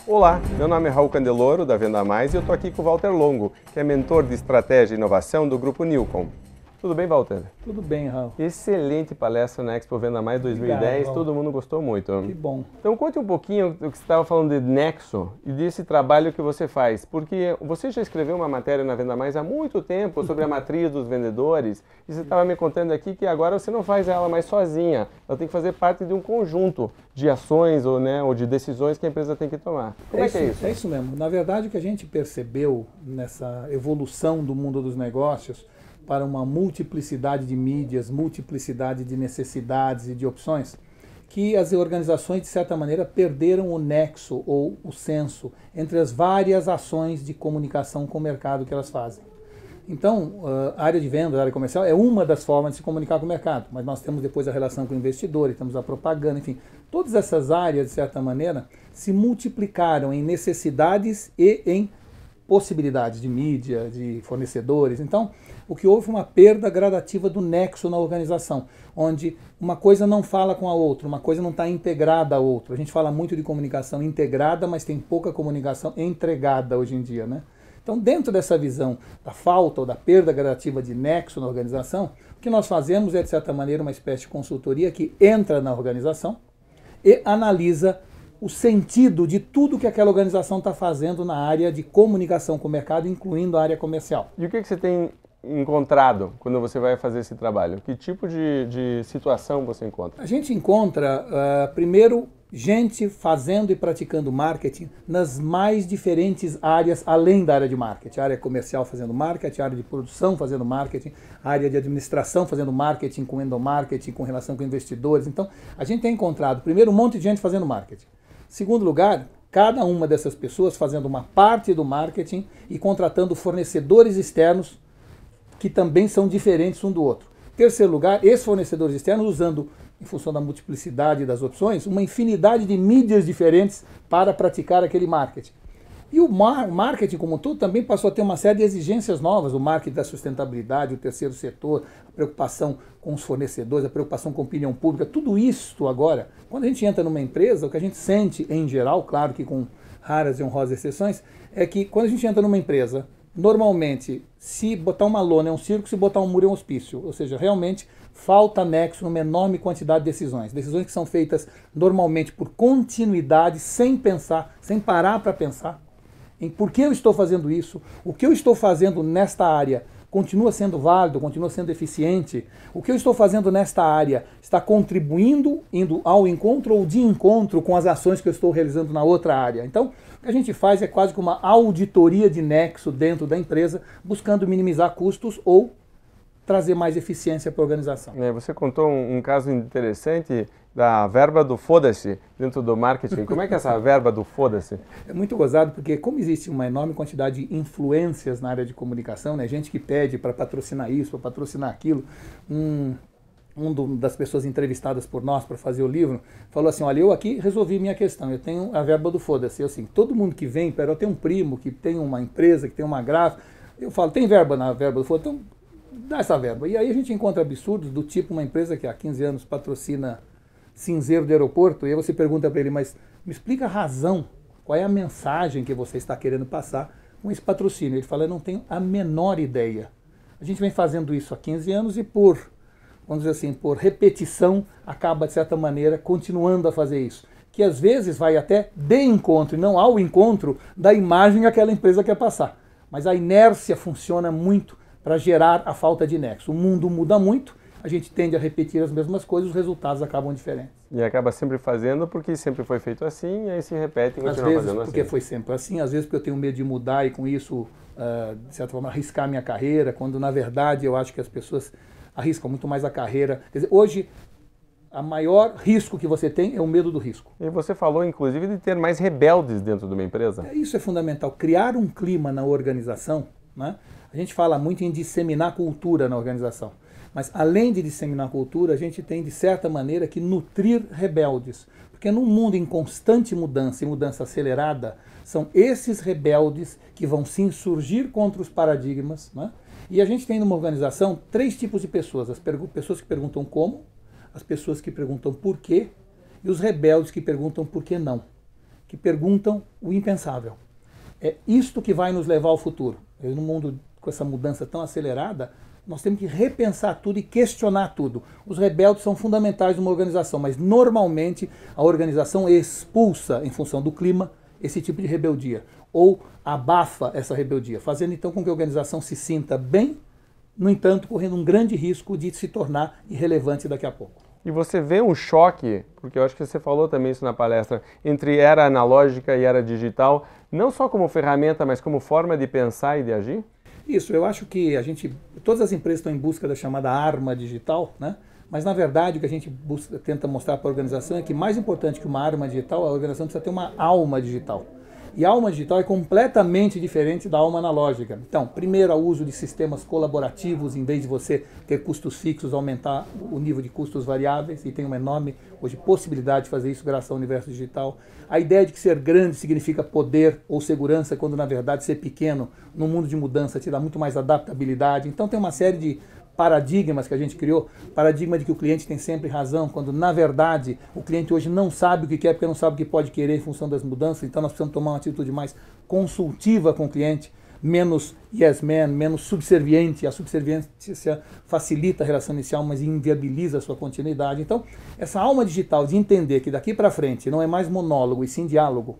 Olá, meu nome é Raul Candeloro, da Venda Mais, e eu estou aqui com o Walter Longo, que é mentor de estratégia e inovação do Grupo Newcom. Tudo bem, Walter? Tudo bem, Raul. Excelente palestra na Expo Venda Mais 2010, Obrigado, todo mundo gostou muito. Que bom. Então conte um pouquinho do que você estava falando de Nexo e desse trabalho que você faz, porque você já escreveu uma matéria na Venda Mais há muito tempo sobre a matriz dos vendedores, e você estava me contando aqui que agora você não faz ela mais sozinha, ela tem que fazer parte de um conjunto de ações ou de decisões que a empresa tem que tomar. Como é que é isso? É isso mesmo. Na verdade, o que a gente percebeu nessa evolução do mundo dos negócios para uma multiplicidade de mídias, multiplicidade de necessidades e de opções, que as organizações, de certa maneira, perderam o nexo ou o senso entre as várias ações de comunicação com o mercado que elas fazem. Então, a área de venda, a área comercial, é uma das formas de se comunicar com o mercado, mas nós temos depois a relação com o investidor, temos a propaganda, enfim. Todas essas áreas, de certa maneira, se multiplicaram em necessidades e em possibilidades de mídia, de fornecedores. Então, o que houve foi uma perda gradativa do nexo na organização, onde uma coisa não fala com a outra, uma coisa não está integrada à outra. A gente fala muito de comunicação integrada, mas tem pouca comunicação entregada hoje em dia, né? Então, dentro dessa visão da falta ou da perda gradativa de nexo na organização, o que nós fazemos é, de certa maneira, uma espécie de consultoria que entra na organização e analisa o sentido de tudo que aquela organização está fazendo na área de comunicação com o mercado, incluindo a área comercial. E o que você tem encontrado quando você vai fazer esse trabalho? Que tipo de situação você encontra? A gente encontra, primeiro, gente fazendo e praticando marketing nas mais diferentes áreas, além da área de marketing. A área comercial fazendo marketing, a área de produção fazendo marketing, a área de administração fazendo marketing, com endomarketing, com relação com investidores. Então, a gente tem encontrado, primeiro, um monte de gente fazendo marketing. Segundo lugar, cada uma dessas pessoas fazendo uma parte do marketing e contratando fornecedores externos que também são diferentes um do outro. Terceiro lugar, esses fornecedores externos usando, em função da multiplicidade das opções, uma infinidade de mídias diferentes para praticar aquele marketing. E o marketing como um todo também passou a ter uma série de exigências novas, o marketing da sustentabilidade, o terceiro setor, a preocupação com os fornecedores, a preocupação com a opinião pública, tudo isso agora, quando a gente entra numa empresa, o que a gente sente em geral, claro que com raras e honrosas exceções, é que quando a gente entra numa empresa, normalmente, se botar uma lona é um circo, se botar um muro é um hospício, ou seja, realmente falta nexo numa enorme quantidade de decisões. Decisões que são feitas normalmente por continuidade, sem pensar, sem parar para pensar em por que eu estou fazendo isso, o que eu estou fazendo nesta área continua sendo válido, continua sendo eficiente, o que eu estou fazendo nesta área está contribuindo, indo ao encontro ou de encontro com as ações que eu estou realizando na outra área. Então, o que a gente faz é quase que uma auditoria de nexo dentro da empresa, buscando minimizar custos ou trazer mais eficiência para a organização. Você contou um caso interessante da verba do foda-se dentro do marketing. Como é que é essa verba do foda-se? É muito gozado porque como existe uma enorme quantidade de influências na área de comunicação, né, gente que pede para patrocinar isso, para patrocinar aquilo, das pessoas entrevistadas por nós para fazer o livro, falou assim, olha, eu aqui resolvi minha questão, eu tenho a verba do foda-se. Eu assim, todo mundo que vem, eu tenho um primo que tem uma empresa, que tem uma gráfica, eu falo, tem verba na verba do foda-se? Então dá essa verba. E aí a gente encontra absurdos do tipo uma empresa que há 15 anos patrocina cinzeiro de aeroporto, e aí você pergunta para ele, mas me explica a razão, qual é a mensagem que você está querendo passar com esse patrocínio? Ele fala, eu não tenho a menor ideia. A gente vem fazendo isso há 15 anos e vamos dizer assim, por repetição, acaba de certa maneira continuando a fazer isso. Que às vezes vai até de encontro e não ao encontro da imagem que aquela empresa quer passar. Mas a inércia funciona muito para gerar a falta de nexo. O mundo muda muito, a gente tende a repetir as mesmas coisas, os resultados acabam diferentes. E acaba sempre fazendo porque sempre foi feito assim, e aí se repete e continua fazendo assim. Às vezes porque foi sempre assim, às vezes porque eu tenho medo de mudar e com isso, de certa forma, arriscar minha carreira, quando na verdade eu acho que as pessoas arriscam muito mais a carreira. Quer dizer, hoje, o maior risco que você tem é o medo do risco. E você falou, inclusive, de ter mais rebeldes dentro de uma empresa. Isso é fundamental, criar um clima na organização, né? A gente fala muito em disseminar cultura na organização. Mas além de disseminar cultura, a gente tem, de certa maneira, que nutrir rebeldes. Porque num mundo em constante mudança e mudança acelerada, são esses rebeldes que vão se insurgir contra os paradigmas, né? E a gente tem numa organização 3 tipos de pessoas. As pessoas que perguntam como, as pessoas que perguntam por quê e os rebeldes que perguntam por que não. que perguntam o impensável. É isto que vai nos levar ao futuro. No mundo com essa mudança tão acelerada, nós temos que repensar tudo e questionar tudo. Os rebeldes são fundamentais numa organização, mas normalmente a organização expulsa, em função do clima, esse tipo de rebeldia, ou abafa essa rebeldia, fazendo então com que a organização se sinta bem, no entanto, correndo um grande risco de se tornar irrelevante daqui a pouco. E você vê um choque, porque eu acho que você falou também isso na palestra, entre era analógica e era digital, não só como ferramenta, mas como forma de pensar e de agir? Isso, eu acho que todas as empresas estão em busca da chamada arma digital, né? Mas na verdade o que a gente tenta mostrar para a organização é que mais importante que uma arma digital, a organização precisa ter uma alma digital. E a alma digital é completamente diferente da alma analógica. Então, primeiro, o uso de sistemas colaborativos, em vez de você ter custos fixos, aumentar o nível de custos variáveis, e tem uma enorme hoje possibilidade de fazer isso graças ao universo digital. A ideia de que ser grande significa poder ou segurança, quando na verdade ser pequeno, num mundo de mudança, te dá muito mais adaptabilidade. Então tem uma série de paradigmas que a gente criou, paradigma de que o cliente tem sempre razão, quando na verdade o cliente hoje não sabe o que quer, porque não sabe o que pode querer em função das mudanças, então nós precisamos tomar uma atitude mais consultiva com o cliente, menos yes man, menos subserviente. A subserviência facilita a relação inicial, mas inviabiliza a sua continuidade. Então, essa alma digital de entender que daqui para frente não é mais monólogo e sim diálogo,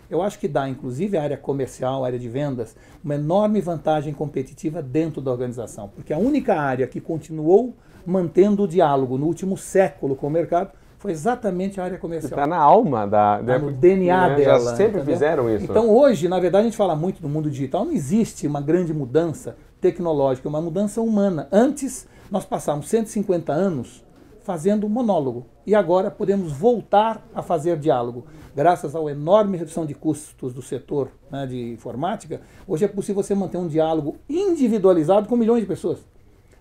eu acho que dá, inclusive, à área comercial, à área de vendas, uma enorme vantagem competitiva dentro da organização. Porque a única área que continuou mantendo o diálogo no último século com o mercado foi exatamente a área comercial. Está na alma no DNA dela. Já sempre entendeu? fizeram isso. Então hoje, na verdade, a gente fala muito do mundo digital, não existe uma grande mudança tecnológica, uma mudança humana. Antes, nós passamos 150 anos fazendo monólogo. E agora podemos voltar a fazer diálogo. Graças à enorme redução de custos do setor, né, de informática, hoje é possível você manter um diálogo individualizado com milhões de pessoas.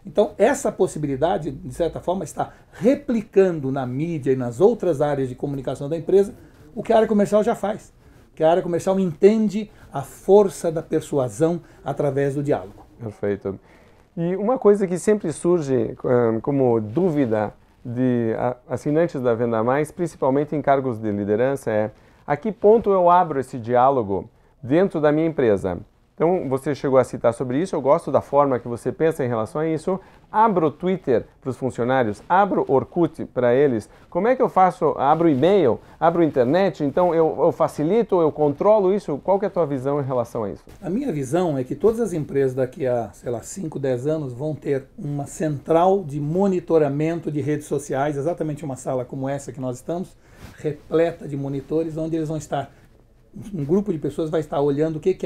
Então, essa possibilidade, de certa forma, está replicando na mídia e nas outras áreas de comunicação da empresa o que a área comercial já faz. Que a área comercial entende a força da persuasão através do diálogo. Perfeito. E uma coisa que sempre surge como dúvida de assinantes da Venda Mais, principalmente em cargos de liderança, é a que ponto eu abro esse diálogo dentro da minha empresa? Então, você chegou a citar sobre isso, eu gosto da forma que você pensa em relação a isso. Abro o Twitter para os funcionários, abro o Orkut para eles. Como é que eu faço? Abro e-mail, abro internet, então eu facilito, eu controlo isso? Qual que é a tua visão em relação a isso? A minha visão é que todas as empresas daqui a, 5, 10 anos vão ter uma central de monitoramento de redes sociais, exatamente uma sala como essa que nós estamos, repleta de monitores, onde eles vão estar, um grupo de pessoas vai estar olhando o que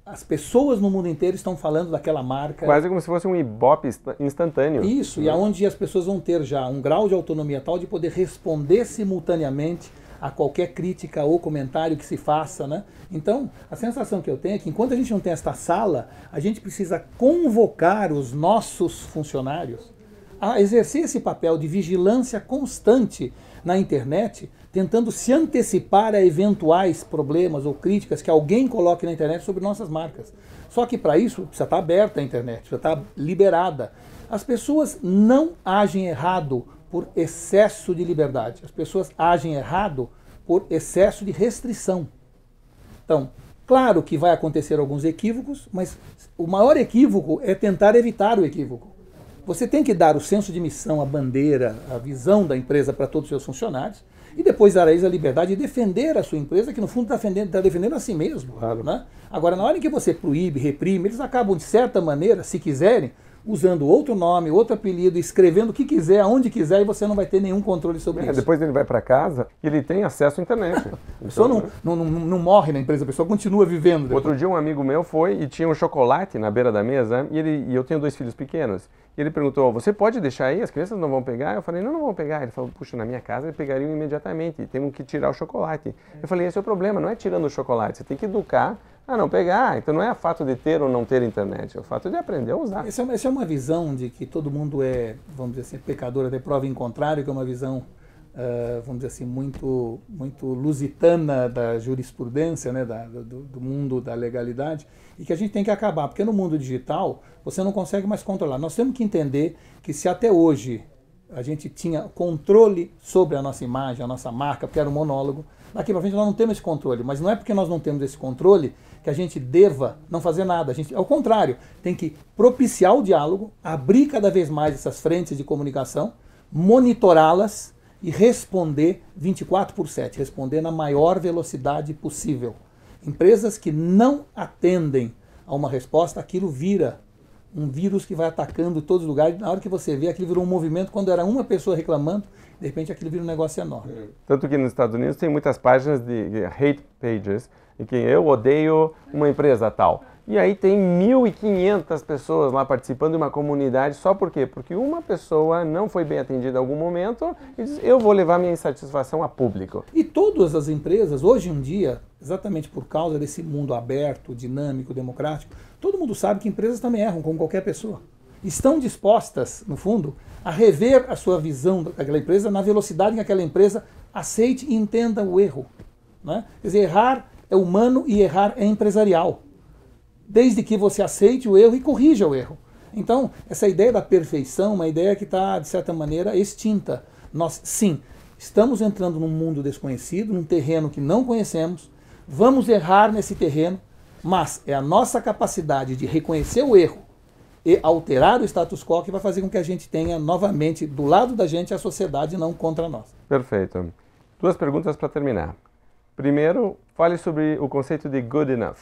as pessoas no mundo inteiro estão falando daquela marca. Quase como se fosse um Ibope instantâneo. Isso, e aonde as pessoas vão ter já um grau de autonomia tal de poder responder simultaneamente a qualquer crítica ou comentário que se faça, né? Então, a sensação que eu tenho é que enquanto a gente não tem esta sala, a gente precisa convocar os nossos funcionários a exercer esse papel de vigilância constante na internet, tentando se antecipar a eventuais problemas ou críticas que alguém coloque na internet sobre nossas marcas. Só que para isso precisa estar aberta a internet, precisa estar liberada. As pessoas não agem errado por excesso de liberdade. As pessoas agem errado por excesso de restrição. Então, claro que vai acontecer alguns equívocos, mas o maior equívoco é tentar evitar o equívoco. Você tem que dar o senso de missão, a bandeira, a visão da empresa para todos os seus funcionários e depois dar a eles a liberdade de defender a sua empresa, que no fundo está defendendo a si mesmo. Claro. Né? Agora, na hora em que você proíbe, reprime, eles acabam, de certa maneira, se quiserem, usando outro nome, outro apelido, escrevendo o que quiser, aonde quiser, e você não vai ter nenhum controle sobre isso. Depois ele vai para casa e ele tem acesso à internet. A pessoa não morre na empresa, a pessoa continua vivendo. Depois. Outro dia um amigo meu foi e tinha um chocolate na beira da mesa e eu tenho 2 filhos pequenos. E ele perguntou, você pode deixar aí? As crianças não vão pegar? Eu falei, não vão pegar. Ele falou, puxa, na minha casa eles pegariam imediatamente, temos que tirar o chocolate. Eu falei, esse é o problema, não é tirando o chocolate, você tem que educar a não pegar. Então não é o fato de ter ou não ter internet, é o fato de aprender a usar. Essa é uma visão de que todo mundo é, vamos dizer assim, pecador até prova em contrário, que é uma visão, vamos dizer assim, muito lusitana da jurisprudência, né, do mundo da legalidade, e que a gente tem que acabar, porque no mundo digital você não consegue mais controlar. Nós temos que entender que se até hoje a gente tinha controle sobre a nossa imagem, a nossa marca, porque era um monólogo. Daqui para frente nós não temos esse controle, mas não é porque nós não temos esse controle que a gente deva não fazer nada. A gente, ao contrário, tem que propiciar o diálogo, abrir cada vez mais essas frentes de comunicação, monitorá-las e responder 24/7, responder na maior velocidade possível. Empresas que não atendem a uma resposta, aquilo vira um vírus que vai atacando todos os lugares. Na hora que você vê, aquilo virou um movimento. Quando era uma pessoa reclamando, de repente aquilo vira um negócio enorme. Tanto que nos Estados Unidos tem muitas páginas de hate pages, em que eu odeio uma empresa tal. E aí tem 1.500 pessoas lá participando de uma comunidade, só por quê? Porque uma pessoa não foi bem atendida em algum momento e diz, eu vou levar minha insatisfação a público. E todas as empresas, hoje em dia, exatamente por causa desse mundo aberto, dinâmico, democrático, todo mundo sabe que empresas também erram, como qualquer pessoa. Estão dispostas, no fundo, a rever a sua visão daquela empresa na velocidade que aquela empresa aceite e entenda o erro. Né? Quer dizer, errar é humano e errar é empresarial. Desde que você aceite o erro e corrija o erro. Então, essa ideia da perfeição, uma ideia que está, de certa maneira, extinta. Nós, sim, estamos entrando num mundo desconhecido, num terreno que não conhecemos, vamos errar nesse terreno, mas é a nossa capacidade de reconhecer o erro e alterar o status quo que vai fazer com que a gente tenha novamente do lado da gente a sociedade, não contra nós. Perfeito. 2 perguntas para terminar. Primeiro, fale sobre o conceito de good enough,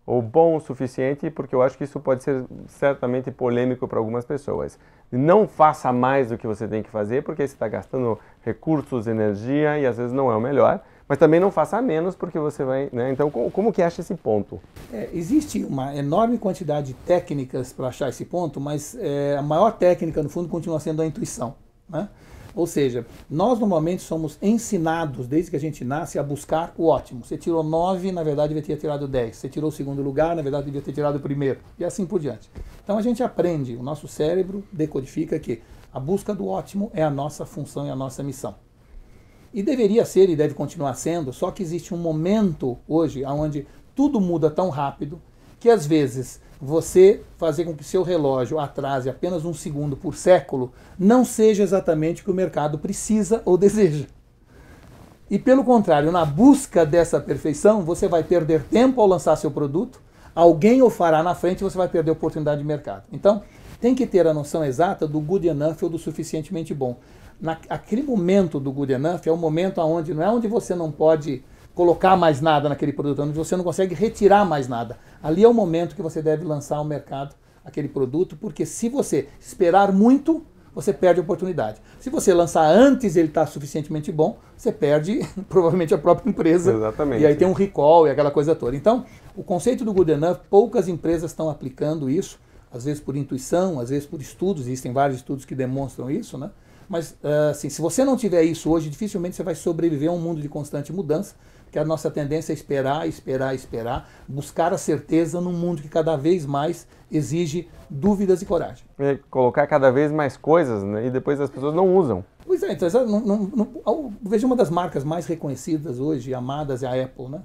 ou bom o suficiente, porque eu acho que isso pode ser certamente polêmico para algumas pessoas. Não faça mais do que você tem que fazer, porque você está gastando recursos, energia, e às vezes não é o melhor. Mas também não faça menos, porque você vai... Né? Então, como que acha esse ponto? Existe uma enorme quantidade de técnicas para achar esse ponto, mas a maior técnica, no fundo, continua sendo a intuição. Né? Ou seja, nós normalmente somos ensinados, desde que a gente nasce, a buscar o ótimo. Você tirou 9, na verdade devia ter tirado 10. Você tirou o segundo lugar, na verdade devia ter tirado o primeiro. E assim por diante. Então a gente aprende, o nosso cérebro decodifica que a busca do ótimo é a nossa função e a nossa missão. E deveria ser e deve continuar sendo, só que existe um momento hoje onde tudo muda tão rápido que às vezes você fazer com que seu relógio atrase apenas 1 segundo por século não seja exatamente o que o mercado precisa ou deseja. E pelo contrário, na busca dessa perfeição, você vai perder tempo ao lançar seu produto, alguém o fará na frente e você vai perder a oportunidade de mercado. Então, tem que ter a noção exata do good enough ou do suficientemente bom. Aquele momento do good enough é o momento onde não é onde você não pode colocar mais nada naquele produto, onde você não consegue retirar mais nada. Ali é o momento que você deve lançar ao mercado aquele produto, porque se você esperar muito, você perde a oportunidade. Se você lançar antes e ele está suficientemente bom, você perde provavelmente a própria empresa. Exatamente. E aí tem um recall e aquela coisa toda. Então, o conceito do good enough, poucas empresas estão aplicando isso, às vezes por intuição, às vezes por estudos, existem vários estudos que demonstram isso, né? Mas, assim, se você não tiver isso hoje, dificilmente você vai sobreviver a um mundo de constante mudança, porque a nossa tendência é esperar, esperar, esperar, buscar a certeza num mundo que cada vez mais exige dúvidas e coragem. É colocar cada vez mais coisas, né? E depois as pessoas não usam. Pois é, então, veja uma das marcas mais reconhecidas hoje, amadas, é a Apple, né?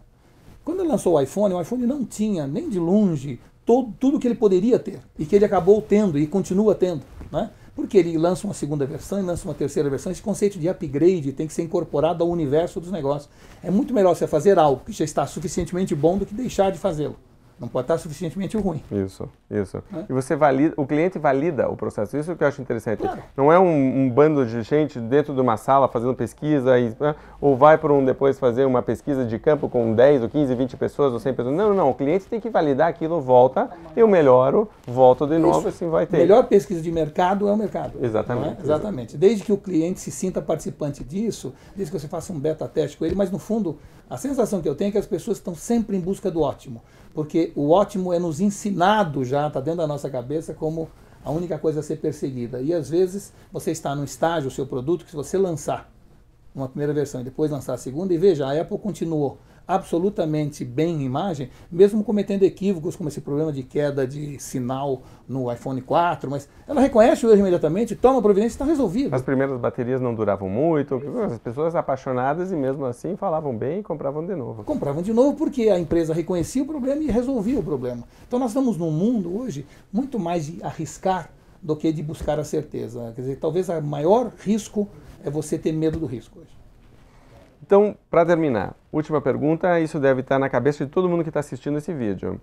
Quando ele lançou o iPhone não tinha nem de longe tudo que ele poderia ter, e que ele acabou tendo e continua tendo, né? Porque ele lança uma segunda versão e lança uma terceira versão. Esse conceito de upgrade tem que ser incorporado ao universo dos negócios. É muito melhor você fazer algo que já está suficientemente bom do que deixar de fazê-lo. Não pode estar suficientemente ruim. Isso. E você valida, o cliente valida o processo. Isso que eu acho interessante. Claro. Não é um bando de gente dentro de uma sala fazendo pesquisa ou vai para depois fazer uma pesquisa de campo com 10 ou 15, 20 pessoas ou 100 pessoas. Não. O cliente tem que validar aquilo, volta, eu melhoro, volto de novo, assim vai ter. A melhor pesquisa de mercado é o mercado. Exatamente. Exatamente. Desde que o cliente se sinta participante disso, desde que você faça um beta teste com ele, mas no fundo, a sensação que eu tenho é que as pessoas estão sempre em busca do ótimo. Porque o ótimo é nos ensinado já, está dentro da nossa cabeça, como a única coisa a ser perseguida. E às vezes você está num estágio, o seu produto, que se você lançar uma primeira versão e depois lançar a segunda, e veja, a Apple continuou absolutamente bem em imagem, mesmo cometendo equívocos como esse problema de queda de sinal no iPhone 4, mas ela reconhece o erro imediatamente, toma providência e está resolvido. As primeiras baterias não duravam muito, as pessoas apaixonadas e mesmo assim falavam bem e compravam de novo. Compravam de novo porque a empresa reconhecia o problema e resolvia o problema. Então nós estamos num mundo hoje muito mais de arriscar do que de buscar a certeza. Quer dizer, talvez o maior risco é você ter medo do risco hoje. Então, para terminar, última pergunta, isso deve estar na cabeça de todo mundo que está assistindo esse vídeo.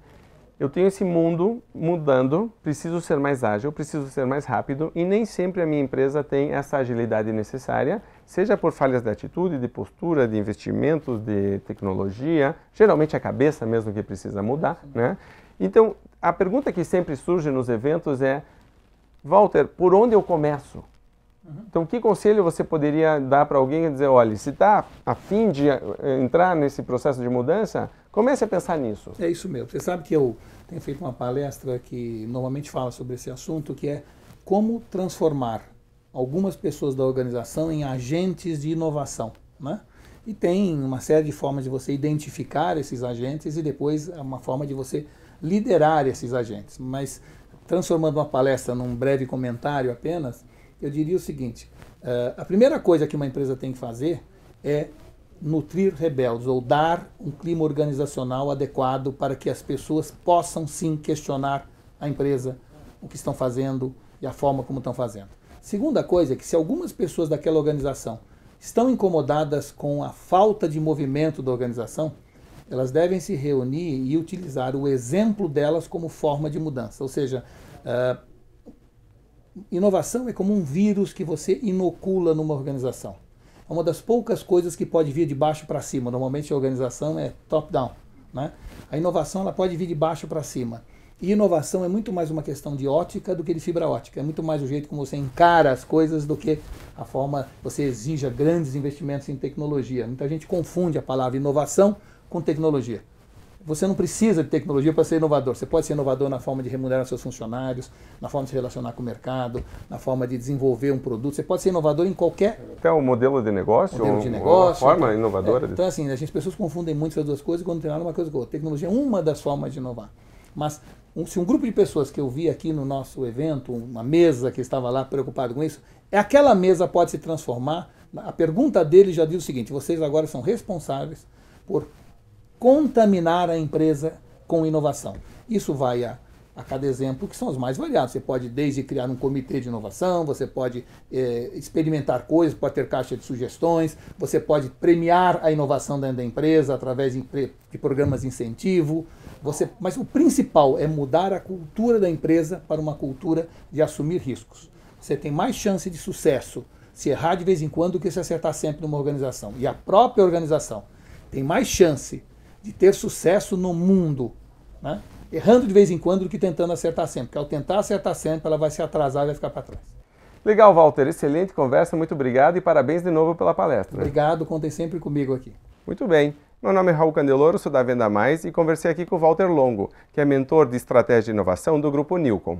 Eu tenho esse mundo mudando, preciso ser mais ágil, preciso ser mais rápido e nem sempre a minha empresa tem essa agilidade necessária, seja por falhas de atitude, de postura, de investimentos, de tecnologia, geralmente a cabeça mesmo que precisa mudar, né? Então, a pergunta que sempre surge nos eventos é, Walter, por onde eu começo? Então, que conselho você poderia dar para alguém e dizer, olha, se está a fim de entrar nesse processo de mudança, comece a pensar nisso. É isso mesmo. Você sabe que eu tenho feito uma palestra que normalmente fala sobre esse assunto, que é como transformar algumas pessoas da organização em agentes de inovação, né? E tem uma série de formas de você identificar esses agentes e depois uma forma de você liderar esses agentes. Mas, transformando uma palestra num breve comentário apenas, eu diria o seguinte, a primeira coisa que uma empresa tem que fazer é nutrir rebeldes, ou dar um clima organizacional adequado para que as pessoas possam sim questionar a empresa, o que estão fazendo e a forma como estão fazendo. Segunda coisa é que se algumas pessoas daquela organização estão incomodadas com a falta de movimento da organização, elas devem se reunir e utilizar o exemplo delas como forma de mudança, ou seja, inovação é como um vírus que você inocula numa organização. É uma das poucas coisas que pode vir de baixo para cima. Normalmente a organização é top-down, né? A inovação ela pode vir de baixo para cima. E inovação é muito mais uma questão de ótica do que de fibra ótica. É muito mais o jeito como você encara as coisas do que a forma você exija grandes investimentos em tecnologia. Muita gente confunde a palavra inovação com tecnologia. Você não precisa de tecnologia para ser inovador. Você pode ser inovador na forma de remunerar seus funcionários, na forma de se relacionar com o mercado, na forma de desenvolver um produto. Você pode ser inovador em qualquer... Até o modelo de negócio, a forma inovadora. Então, assim, as pessoas confundem muito essas duas coisas quando tem nada uma coisa com a outra. Tecnologia é uma das formas de inovar. Mas se um grupo de pessoas que eu vi aqui no nosso evento, uma mesa que estava lá preocupado com isso, aquela mesa pode se transformar. A pergunta dele já diz o seguinte, vocês agora são responsáveis por contaminar a empresa com inovação. Isso vai a cada exemplo, que são os mais variados. Você pode desde criar um comitê de inovação, você pode experimentar coisas, pode ter caixa de sugestões, você pode premiar a inovação dentro da empresa através de programas de incentivo. Mas o principal é mudar a cultura da empresa para uma cultura de assumir riscos. Você tem mais chance de sucesso se errar de vez em quando do que se acertar sempre numa organização. E a própria organização tem mais chance de ter sucesso no mundo, né? Errando de vez em quando do que tentando acertar sempre. Porque ao tentar acertar sempre, ela vai se atrasar e vai ficar para trás. Legal, Walter. Excelente conversa. Muito obrigado e parabéns de novo pela palestra. Obrigado. Contem sempre comigo aqui. Muito bem. Meu nome é Raul Candeloro, sou da Venda Mais e conversei aqui com o Walter Longo, que é mentor de estratégia de inovação do Grupo Nilcon.